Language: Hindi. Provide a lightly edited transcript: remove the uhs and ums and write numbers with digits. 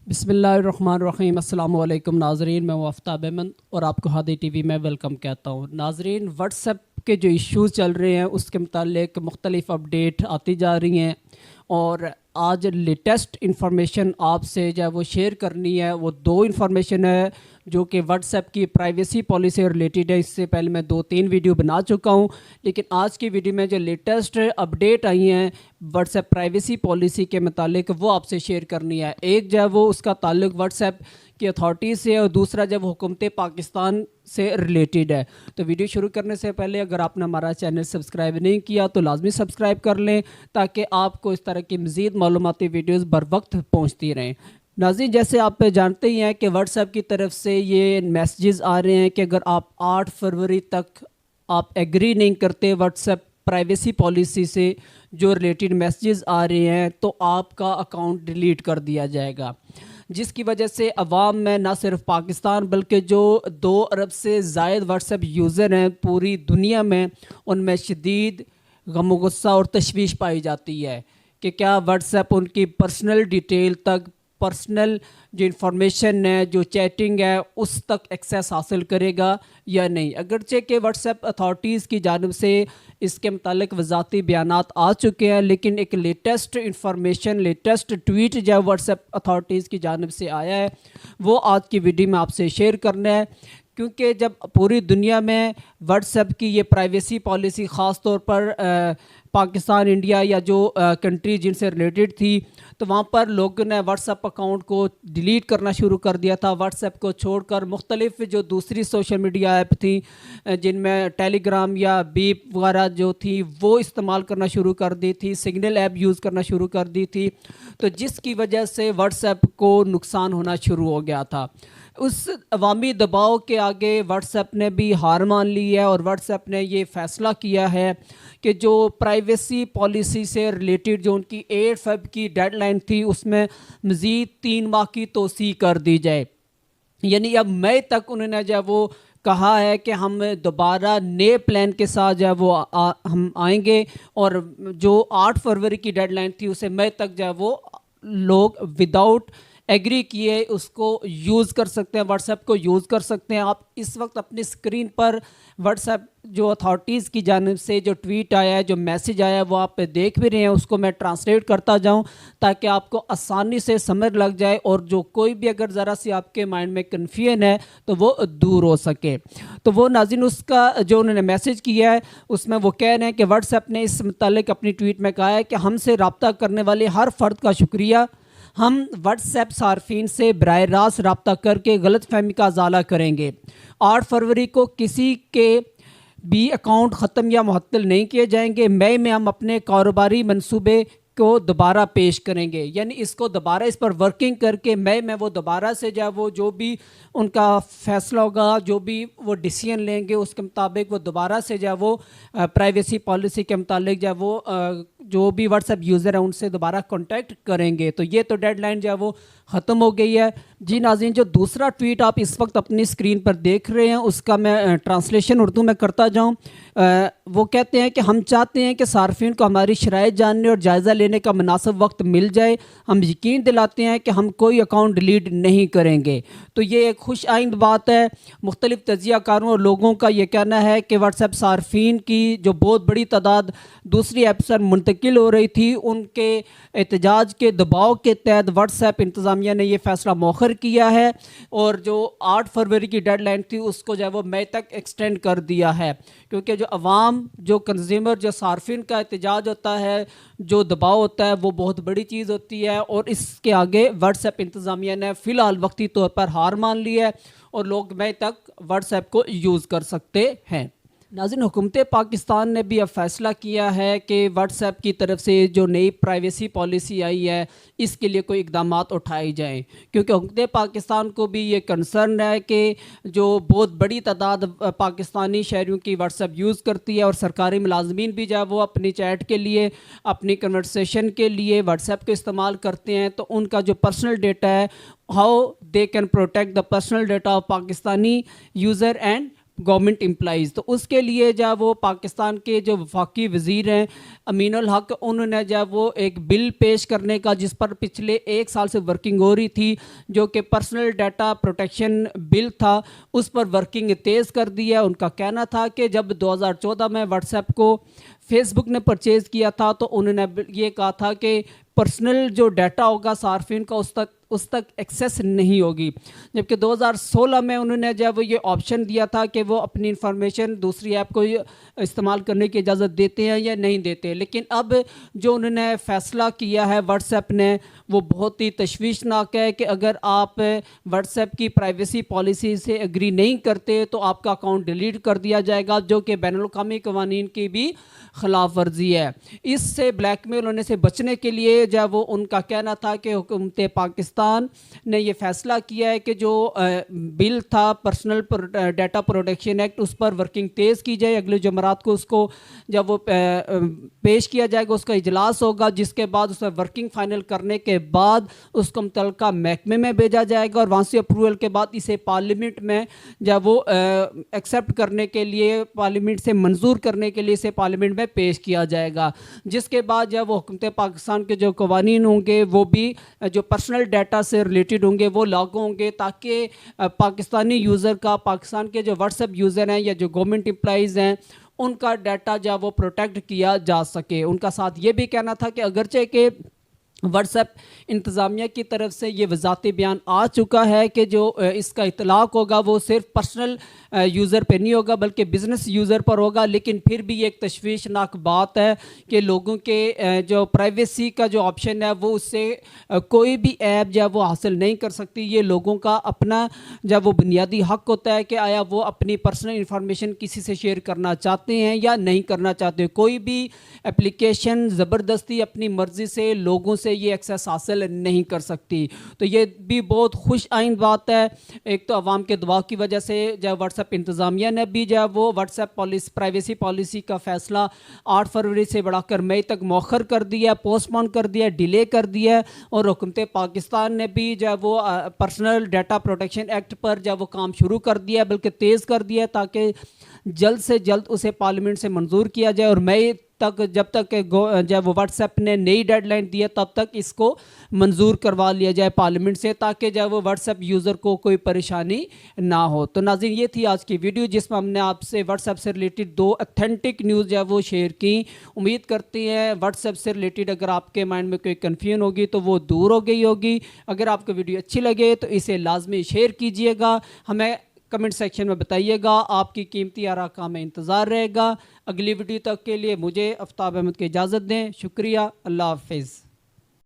बिस्मिल्लाहिर्रहमानिर्रहीम। अस्सलाम वालेकुम नाज़रीन, मैं आफ्ताब अहमद और आपको हादी टीवी में वेलकम कहता हूँ। नाज़रीन, व्हाट्सएप के जो इश्यूज़ चल रहे हैं उसके मुतालिक मुख्तलिफ़ अपडेट आती जा रही हैं और आज लेटेस्ट इंफॉर्मेशन आपसे जो है वो शेयर करनी है। वो दो इंफॉर्मेशन है जो कि व्हाट्सएप की प्राइवेसी पॉलिसी से रिलेटेड है। इससे पहले मैं 2-3 वीडियो बना चुका हूँ, लेकिन आज की वीडियो में जो लेटेस्ट अपडेट आई हैं व्हाट्सएप प्राइवेसी पॉलिसी के मुतालिक वो आपसे शेयर करनी है। एक जो है वो उसका ताल्लुक व्हाट्सएप की अथॉरिटीज़ से और दूसरा जब हुकूमत पाकिस्तान से रिलेटेड है। तो वीडियो शुरू करने से पहले अगर आपने हमारा चैनल सब्सक्राइब नहीं किया तो लाजमी सब्सक्राइब कर लें ताकि आपको इस तरह की मज़ीद मालूमाती वीडियोज़ बर वक्त पहुँचती रहें। नाज़रीन, जैसे आप जानते ही हैं कि व्हाट्सएप की तरफ से ये मैसेजेस आ रहे हैं कि अगर आप 8 फरवरी तक आप एग्री नहीं करते व्हाट्सएप प्राइवेसी पॉलिसी से जो रिलेटेड मैसेजेस आ रहे हैं तो आपका अकाउंट डिलीट कर दिया जाएगा, जिसकी वजह से अवाम में ना सिर्फ पाकिस्तान बल्कि जो 2 अरब से ज़ायद व्हाट्सएप यूज़र हैं पूरी दुनिया में, उनमें शदीद गम गुस्सा और तशवीश पाई जाती है कि क्या व्हाट्सएप उनकी पर्सनल डिटेल तक, पर्सनल जो इंफॉर्मेशन है, जो चैटिंग है, उस तक एक्सेस हासिल करेगा या नहीं। अगरचे कि व्हाट्सएप अथॉरिटीज़ की जानिब से इसके मुतालिक वज़ाती बयानात आ चुके हैं, लेकिन एक लेटेस्ट इंफॉर्मेशन, लेटेस्ट ट्वीट जो व्हाट्सएप अथॉरिटीज़ की जानिब से आया है वो आज की वीडियो में आपसे शेयर करना है। क्योंकि जब पूरी दुनिया में व्हाट्सएप की ये प्राइवेसी पॉलिसी ख़ास तौर पर पाकिस्तान, इंडिया या जो कंट्री जिनसे रिलेटेड थी, तो वहाँ पर लोगों ने व्हाट्सएप अकाउंट को डिलीट करना शुरू कर दिया था। व्हाट्सएप को छोड़कर मुख्तलिफ जो दूसरी सोशल मीडिया ऐप थी जिनमें टेलीग्राम या बीप वगैरह जो थी वो इस्तेमाल करना शुरू कर दी थी, सिग्नल ऐप यूज़ करना शुरू कर दी थी, तो जिसकी वजह से व्हाट्सएप को नुकसान होना शुरू हो गया था। उस अवामी दबाव के आगे व्हाट्सएप ने भी हार मान ली है और व्हाट्सएप ने ये फ़ैसला किया है कि जो प्राइवेसी पॉलिसी से रिलेटेड जो उनकी 8 फ़रवरी की डेडलाइन थी उसमें मज़ीद 3 माह की तोसी कर दी जाए। यानी अब मई तक उन्होंने जो है वो कहा है कि हम दोबारा नए प्लान के साथ जो है वो हम आएंगे और जो 8 फरवरी की डेडलाइन थी उसे मई तक जो है वो लोग विदाउट एग्री किए उसको यूज़ कर सकते हैं, व्हाट्सएप को यूज़ कर सकते हैं। आप इस वक्त अपनी स्क्रीन पर व्हाट्सएप जो अथॉरिटीज़ की जानिब से जो ट्वीट आया है, जो मैसेज आया है, वो आप देख भी रहे हैं। उसको मैं ट्रांसलेट करता जाऊं ताकि आपको आसानी से समझ लग जाए और जो कोई भी अगर ज़रा सी आपके माइंड में कन्फ्यूजन है तो वो दूर हो सके। तो वो नाज़रीन उसका जो उन्होंने मैसेज किया है उसमें वो कह रहे हैं कि व्हाट्सएप ने इस मुतालिक अपनी ट्वीट में कहा है कि हमसे रब्ता करने वाले हर फ़र्द का शुक्रिया। हम व्हाट्सएप सार्फिन से बराह रास्त रब्ता करके गलतफहमी का अजाला करेंगे। 8 फरवरी को किसी के भी अकाउंट ख़त्म या मुअत्तल नहीं किए जाएंगे। मई में हम अपने कारोबारी मंसूबे को दोबारा पेश करेंगे, यानी इसको दोबारा इस पर वर्किंग करके मई में वो दोबारा से जो भी उनका फ़ैसला होगा, जो भी वो डिसीजन लेंगे उसके मुताबिक वो दोबारा से वो प्राइवेसी पॉलिसी के मुताबिक वो जो भी व्हाट्सएप यूज़र है उनसे दोबारा कांटेक्ट करेंगे। तो ये तो डेडलाइन वो ख़त्म हो गई है। जी नाज़रीन, जो दूसरा ट्वीट आप इस वक्त अपनी स्क्रीन पर देख रहे हैं उसका मैं ट्रांसलेशन उर्दू में करता जाऊं। वो कहते हैं कि हम चाहते हैं कि सार्फिन को हमारी शराइत जानने और जायज़ा लेने का मुनासिब वक्त मिल जाए। हम यकीन दिलाते हैं कि हम कोई अकाउंट डिलीट नहीं करेंगे। तो ये एक खुश आइंद बात है। मुख्तलिफ तजियाकारों और लोगों का ये कहना है कि व्हाट्सएप सार्फिन की जो बहुत बड़ी तादाद दूसरी ऐप पर मुंतकिल हो रही थी, उनके एहतजाज के दबाव के तहत व्हाट्सएप इंतज़ामिया ने यह फ़ैसला मौखर किया है और जो 8 फरवरी की डेडलाइन थी उसको जो है वो मई तक एक्सटेंड कर दिया है। क्योंकि जो अवाम, जो कंज्यूमर, जो सार्फिन का एहतजाज होता है, जो दबाव होता है, वो बहुत बड़ी चीज़ होती है और इसके आगे व्हाट्सएप इंतज़ामिया ने फ़िलहाल वक्ती तौर पर हार मान ली है और लोग मई तक व्हाट्सएप को यूज़ कर सकते हैं। नाज़रीन, हुकूमत पाकिस्तान ने भी अब फ़ैसला किया है कि व्हाट्सएप की तरफ से जो नई प्राइवेसी पॉलिसी आई है इसके लिए कोई इक़दाम उठाए जाएँ, क्योंकि हुकूमत पाकिस्तान को भी ये कंसर्न है कि जो बहुत बड़ी तादाद पाकिस्तानी शहरियों की व्हाट्सएप यूज़ करती है और सरकारी मुलाजमीन भी जो वो अपनी चैट के लिए, अपनी कन्वर्सेशन के लिए व्हाट्सएप को इस्तेमाल करते हैं, तो उनका जो पर्सनल डेटा है, how they can protect the personal data of Pakistani user and government employees. तो उसके लिए जो वो पाकिस्तान के जो वफाकी वज़ीर हैं अमीनुल हक, उन्होंने जो वो एक बिल पेश करने का, जिस पर पिछले 1 साल से वर्किंग हो रही थी, जो कि पर्सनल डाटा प्रोटेक्शन बिल था, उस पर वर्किंग तेज़ कर दी है। उनका कहना था कि जब 2014 में व्हाट्सएप को फेसबुक ने परचेज़ किया था तो उन्होंने ये कहा था कि पर्सनल जो डाटा होगा सार्फिन का उस तक एक्सेस नहीं होगी, जबकि 2016 में उन्होंने जब ये ऑप्शन दिया था कि वो अपनी इंफॉर्मेशन दूसरी ऐप को इस्तेमाल करने की इजाज़त देते हैं या नहीं देते। लेकिन अब जो उन्होंने फ़ैसला किया है व्हाट्सएप ने, वो बहुत ही तशवीशनाक है कि अगर आप व्हाट्सएप की प्राइवेसी पॉलिसी से एग्री नहीं करते तो आपका अकाउंट डिलीट कर दिया जाएगा, जो कि बैनुल-अक़वामी क़वानीन की भी ख़िलाफ़ वर्जी है। इससे ब्लैकमेल होने से बचने के लिए जब वो उनका कहना था कि हुकूमत पाकिस्तान ने ये फ़ैसला किया है कि जो बिल था पर्सनल डाटा प्रोटेक्शन एक्ट, उस पर वर्किंग तेज़ की जाए। अगले जुमेरात को उसको जब वो पेश किया जाएगा, उसका इजलास होगा, जिसके बाद उसमें वर्किंग फ़ाइनल करने के बाद उसको मुतल्लिका महकमे में भेजा जाएगा और वहाँ से अप्रूवल के बाद इसे पार्लियामेंट में जब वो एक्सेप्ट करने के लिए, पार्लियामेंट से मंजूर करने के लिए इसे पार्लियामेंट में पेश किया जाएगा। जिसके बाद जब वो हुकूमत पाकिस्तान के जो कवानीन होंगे वो भी जो पर्सनल डाटा से रिलेटेड होंगे वो लागू होंगे, ताकि पाकिस्तानी यूज़र का, पाकिस्तान के जो व्हाट्सएप यूज़र हैं या जो गवर्नमेंट एम्प्लॉइज़ हैं, उनका डाटा जब वो प्रोटेक्ट किया जा सके। उनका साथ ये भी कहना था कि अगरचे के व्हाट्सएप इंतज़ामिया की तरफ से ये वज़ाती बयान आ चुका है कि जो इसका इतलाक़ होगा वो सिर्फ पर्सनल यूज़र पर नहीं होगा बल्कि बिज़नेस यूज़र पर होगा, लेकिन फिर भी एक तशवीशनाक बात है कि लोगों के जो प्राइवेसी का जो ऑप्शन है वो उससे कोई भी ऐप जब वो हासिल नहीं कर सकती। ये लोगों का अपना जब वो बुनियादी हक़ होता है कि आया वो अपनी पर्सनल इंफॉर्मेशन किसी से शेयर करना चाहते हैं या नहीं करना चाहते। कोई भी एप्लीकेशन ज़बरदस्ती अपनी मर्ज़ी से लोगों से ये एक्सेस हासिल नहीं कर सकती। तो ये भी बहुत खुश आइंद बात है। एक तो अवाम के दबाव की वजह से जब व्हाट्सएप इंतज़ामिया ने भी जब वो व्हाट्सएप प्राइवेसी पॉलिसी का फ़ैसला 8 फरवरी से बढ़ाकर मई तक मौखर कर दिया, पोस्टपोन कर दिया, डिले कर दिया। और हुकूमत पाकिस्तान ने भी जब वो पर्सनल डाटा प्रोटेक्शन एक्ट पर जब वो काम शुरू कर दिया, बल्कि तेज़ कर दिया, ताकि जल्द से जल्द उसे पार्लियामेंट से मंजूर किया जाए और मई तक, जब तक जब व्हाट्सएप ने नई डेडलाइन दी है तब तक इसको मंजूर करवा लिया जाए पार्लियामेंट से, ताकि जब वो व्हाट्सएप यूज़र को कोई परेशानी ना हो। तो नाज़रीन, ये थी आज की वीडियो जिसमें हमने आपसे व्हाट्सएप से रिलेटेड 2 ऑथेंटिक न्यूज़ जब वो शेयर की। उम्मीद करती हैं व्हाट्सएप से रिलेटेड अगर आपके माइंड में कोई कन्फ्यूजन होगी तो वो दूर हो गई होगी। अगर आपको वीडियो अच्छी लगे तो इसे लाजमी शेयर कीजिएगा, हमें कमेंट सेक्शन में बताइएगा। आपकी कीमती आरा का हमें इंतज़ार रहेगा। अगली वीडियो तक के लिए मुझे आफ्ताब अहमद की इजाज़त दें। शुक्रिया, अल्लाह हाफ़िज़।